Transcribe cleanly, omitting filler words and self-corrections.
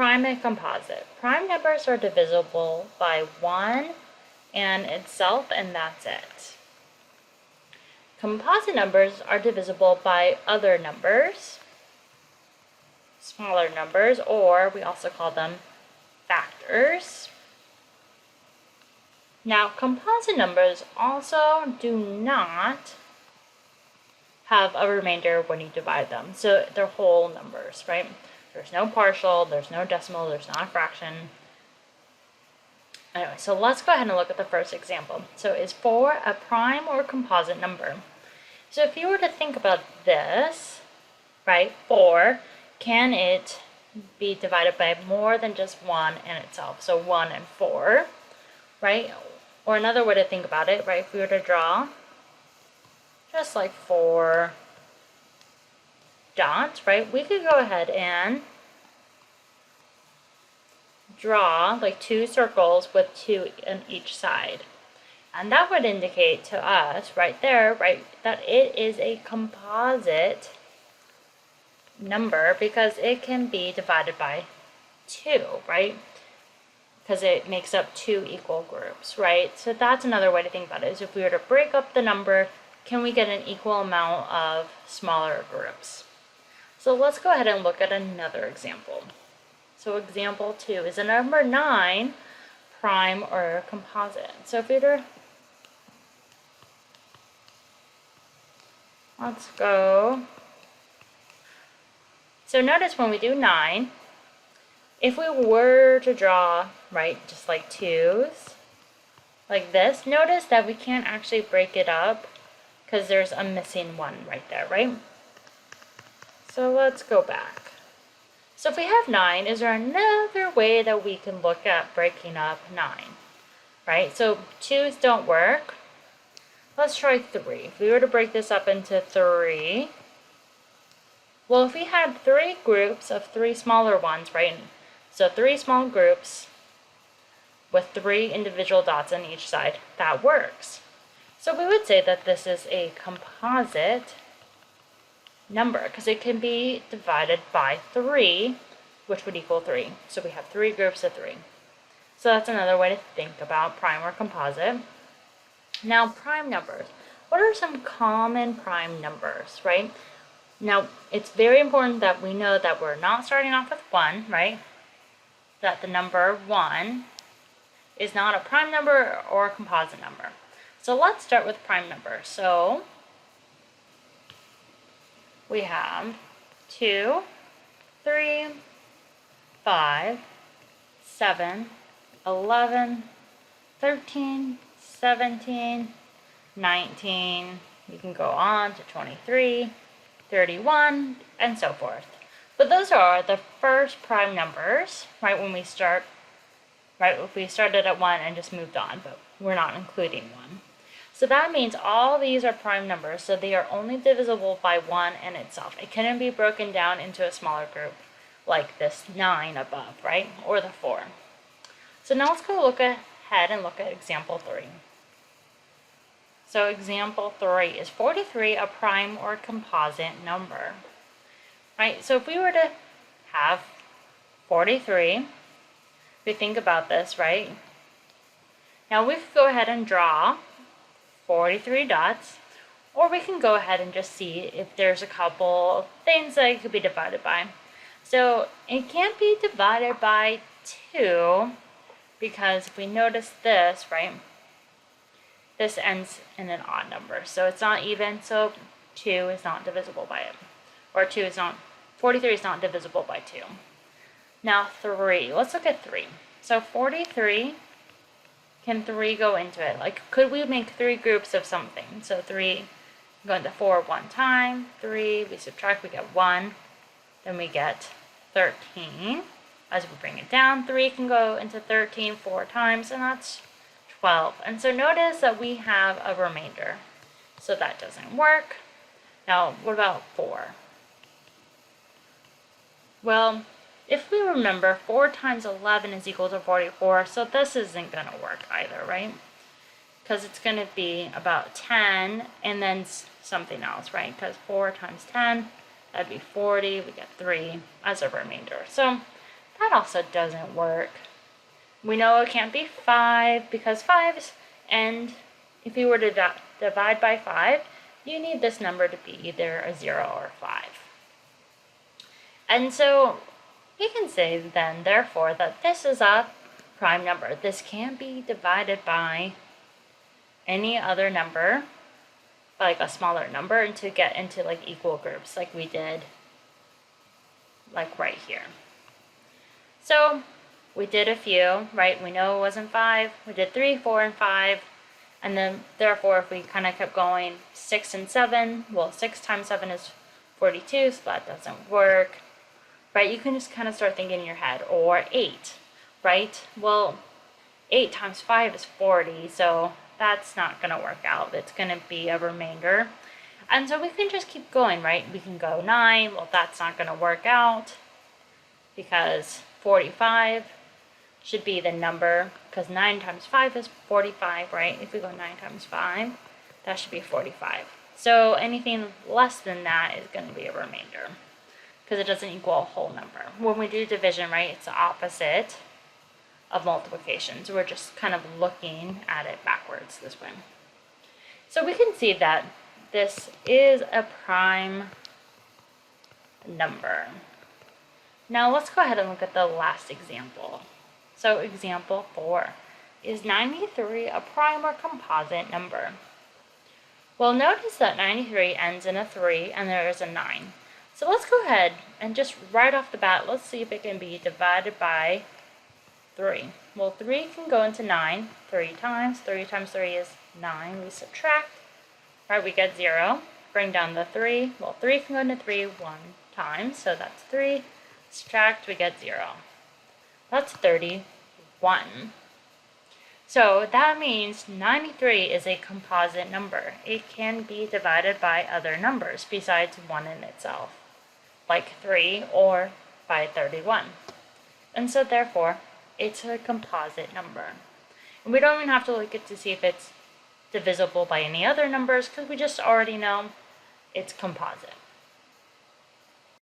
Prime and composite. Prime numbers are divisible by 1 and itself, and that's it. Composite numbers are divisible by other numbers, smaller numbers, or we also call them factors. Now, composite numbers also do not have a remainder when you divide them. So they're whole numbers, right? There's no partial, there's no decimal, there's not a fraction. Anyway, so let's go ahead and look at the first example. So is 4 a prime or composite number? So if you were to think about this, right, 4, can it be divided by more than just 1 in itself? So 1 and 4, right? Or another way to think about it, right, if we were to draw just like 4 dots, right, we could go ahead and draw like 2 circles with 2 on each side. And that would indicate to us right there, right, that it is a composite number because it can be divided by 2, right? Because it makes up 2 equal groups, right? So that's another way to think about it, is if we were to break up the number, can we get an equal amount of smaller groups? So let's go ahead and look at another example. So example 2, is a number 9 prime or composite? So if we were to, let's go. So notice when we do 9, if we were to draw, right, just like 2s, like this, notice that we can't actually break it up because there's a missing 1 right there, right? So let's go back. So if we have 9, is there another way that we can look at breaking up 9, right? So 2s don't work. Let's try 3. If we were to break this up into 3, well, if we had 3 groups of 3 smaller ones, right? So 3 small groups with 3 individual dots on each side, that works. So we would say that this is a composite number because it can be divided by 3, which would equal 3. So we have 3 groups of 3. So that's another way to think about prime or composite. Now, prime numbers. What are some common prime numbers, right? Now, it's very important that we know that we're not starting off with 1, right? That the number 1 is not a prime number or a composite number. So let's start with prime numbers. So we have 2, 3, 5, 7, 11, 13, 17, 19, you can go on to 23, 31, and so forth. But those are the first prime numbers, right, when we start, right, if we started at 1 and just moved on, but we're not including 1. So that means all these are prime numbers, so they are only divisible by 1 in itself. It couldn't be broken down into a smaller group like this 9 above, right, or the 4. So now let's go look ahead and look at example 3. So example 3, is 43 a prime or composite number? Right, so if we were to have 43, if we think about this, right? Now we could go ahead and draw 43 dots, or we can go ahead and just see if there's a couple of things that it could be divided by. So it can't be divided by 2, because if we notice this, right, this ends in an odd number. So it's not even, so 2 is not divisible by it. Or 43 is not divisible by 2. Now 3, let's look at 3. So 43, can 3 go into it? Like, could we make 3 groups of something? So 3 go into 4 one time, 3, we subtract, we get 1, then we get 13. As we bring it down, 3 can go into 13 4 times, and that's 12. And so notice that we have a remainder. So that doesn't work. Now, what about 4? Well, if we remember, 4 times 11 is equal to 44, so this isn't going to work either, right? Because it's going to be about 10 and then something else, right? Because 4 times 10, that'd be 40. We get 3 as a remainder. So that also doesn't work. We know it can't be 5 because 5's end, if you were to divide by 5, you need this number to be either a 0 or 5. And so we can say then, therefore, that this is a prime number. This can't be divided by any other number, like a smaller number, and to get into like equal groups like we did like right here. So we did a few, right? We know it wasn't 5. We did 3, 4, and 5. And then, therefore, if we kind of kept going, 6 and 7, well, 6 times 7 is 42, so that doesn't work, right? You can just kind of start thinking in your head. Or 8, right? Well, 8 times 5 is 40, so that's not going to work out. It's going to be a remainder. And so we can just keep going, right? We can go 9. Well, that's not going to work out because 45 should be the number, because 9 times 5 is 45, right? If we go 9 times 5, that should be 45. So anything less than that is going to be a remainder, because it doesn't equal a whole number. When we do division, right, it's the opposite of multiplication. So we're just kind of looking at it backwards this way. So we can see that this is a prime number. Now let's go ahead and look at the last example. So example 4, is 93 a prime or composite number? Well, notice that 93 ends in a 3 and there is a 9. So let's go ahead and just right off the bat, let's see if it can be divided by 3. Well, 3 can go into 9 3 times. 3 times 3 is 9. We subtract, right, we get 0. Bring down the 3. Well, 3 can go into 3 1 time, so that's 3. Subtract, we get 0. That's 31. So that means 93 is a composite number. It can be divided by other numbers besides 1 in itself, like 3 or by 31. And so therefore, it's a composite number. And we don't even have to look at to see if it's divisible by any other numbers, because we just already know it's composite.